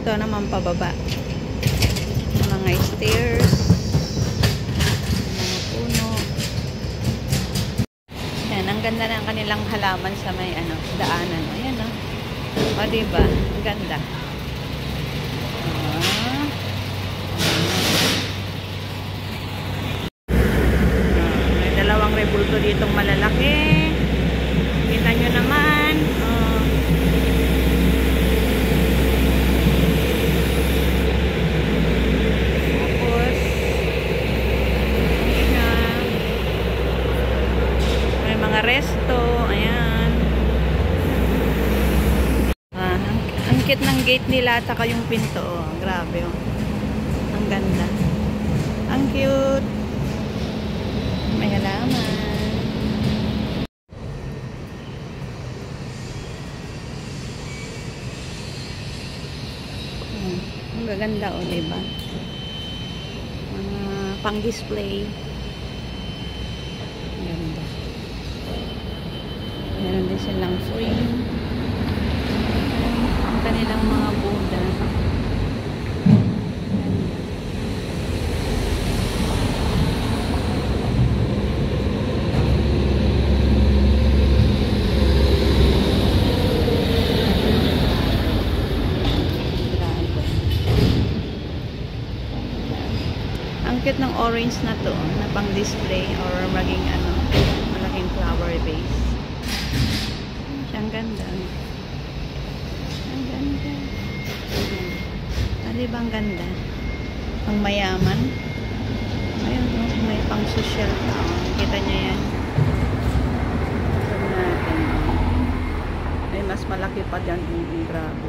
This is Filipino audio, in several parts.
Ito naman pababa. Mga stairs. Mga puno. Yan, ang ganda ng kanilang halaman sa may daanan. Ayan o. O diba? Ang ganda. May dalawang rebulto ditong malalaki. Kita nyo naman. Tapos, may mga resto. Ayan. Ang cute ng gate nila at saka yung pinto. Grabe. Ang ganda. Ang cute. May halaman. Ang gaganda diba? Mga pang-display. Ang ganda. Meron din silang frame. Ang kanilang mga Buddha. Ang cute ng orange na to, na pang display or maging malaking flower vase. Ang ganda. Ang ganda. Diba ang ganda? Ang mayaman. Ayun, may pang social tao. Kita niya yan. Sabi natin. May mas malaki pa dyan. Grabe.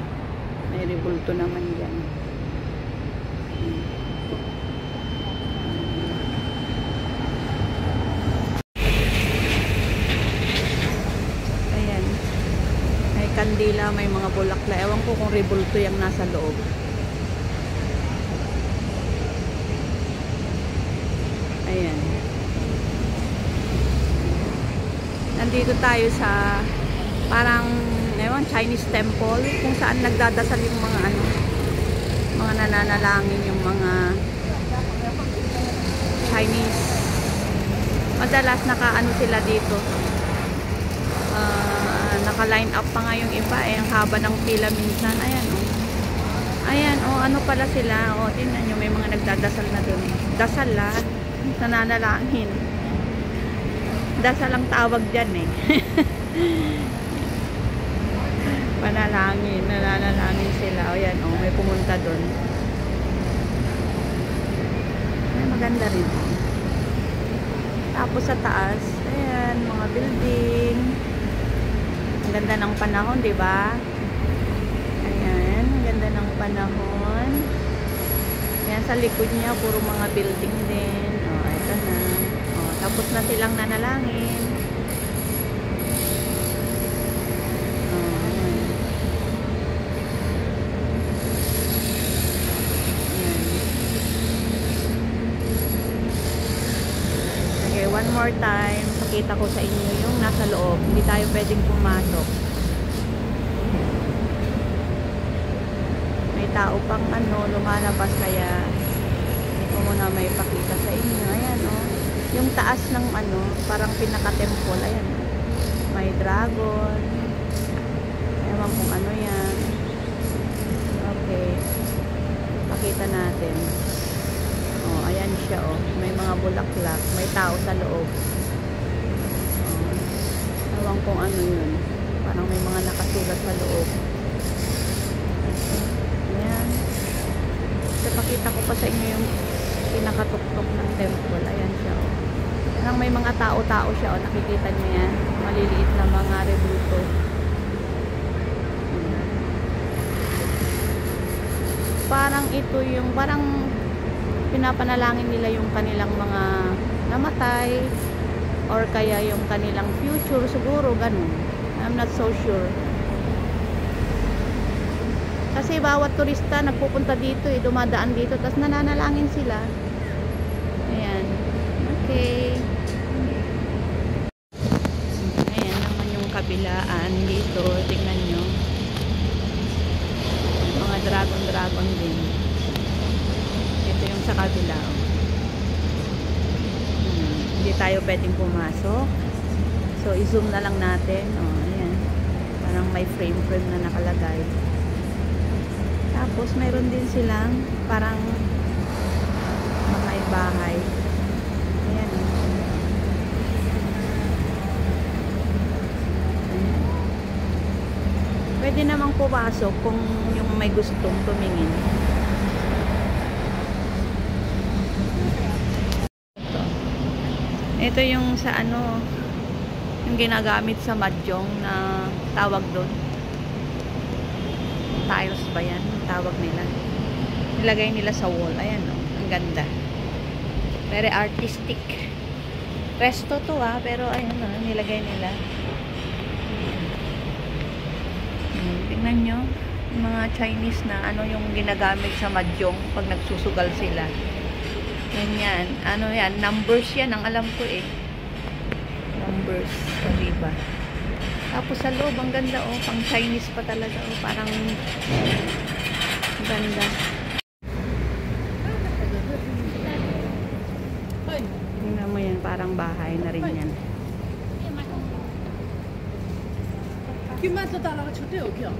May rebulto naman dyan. Kandila, may mga bulakla. Ewan ko kung rebulto yung nasa loob. Ayan. Nandito tayo sa parang Chinese temple kung saan nagdadasal yung mga mga nananalangin yung mga Chinese. Madalas nakaano sila dito. Naka-line up pa nga yung iba ang haba ng pila minsan. Ayan ayan ano pala sila tingnan nyo, may mga nagdadasal na dun. Dasal nananalangin. Dasal ang tawag dyan panalangin, nananalangin sila. Ayan may pumunta dun. Ay, maganda rin. Tapos sa taas ayan, mga building. Ang ganda ng panahon, di ba? Ayan, ang ganda ng panahon. Ayan, sa likod niya, puro mga building din. Ito na. Tapos na silang nanalangin. Ayan. Okay, one more time. Pakita ko sa inyo yung nasa loob. Hindi tayo pwedeng pumasok. May tao pang lumalabas kaya hindi ko muna may pakita sa inyo. Ayan yung taas ng parang pinaka-temple. Ayan may dragon. Ewan kung ano yan. Okay. Pakita natin. Ayan siya may mga bulaklak. May tao sa loob. Ewan kung ano yun. Parang may mga nakasulat sa loob. Ayan. So, pakita ko pa sa inyo yung pinakatuktok ng temple. Ayan siya Parang may mga tao-tao siya nakikita niyo yan. Maliliit na mga rebulto. Parang ito yung pinapanalangin nila yung kanilang mga namatay or kaya yung kanilang future siguro, ganun. I'm not so sure. Kasi bawat turista nagpupunta dito dumadaan dito tapos nananalangin sila. Ayan. Okay. Ayan naman yung kabilaan dito. Tingnan nyo. Mga dragon dragon din. Ito yung sa kabila. Hindi tayo pwedeng pumasok. So, i-zoom na lang natin. Ayan. Parang may frame na nakalagay. Tapos, mayroon din silang parang bahay-bahay. Ayan. Pwede namang pumasok kung yung may gustong tumingin. Ito yung sa ano, yung ginagamit sa mahjong na tawag doon. Tiles ba yan? Tawag nila. Nilagay nila sa wall. Ayan o. Ang ganda. Very artistic. Resto to pero ayun nilagay nila. Tingnan nyo. Yung mga Chinese na ano yung ginagamit sa mahjong pag nagsusugal sila. Ganyan. Ano yan? Numbers yan. Ang alam ko Numbers. O, diba? Tapos sa loob, ang ganda pang Chinese pa talaga parang ganda. Tingnan mo yan, parang bahay na rin yan. Kim mato talaga chote o kya?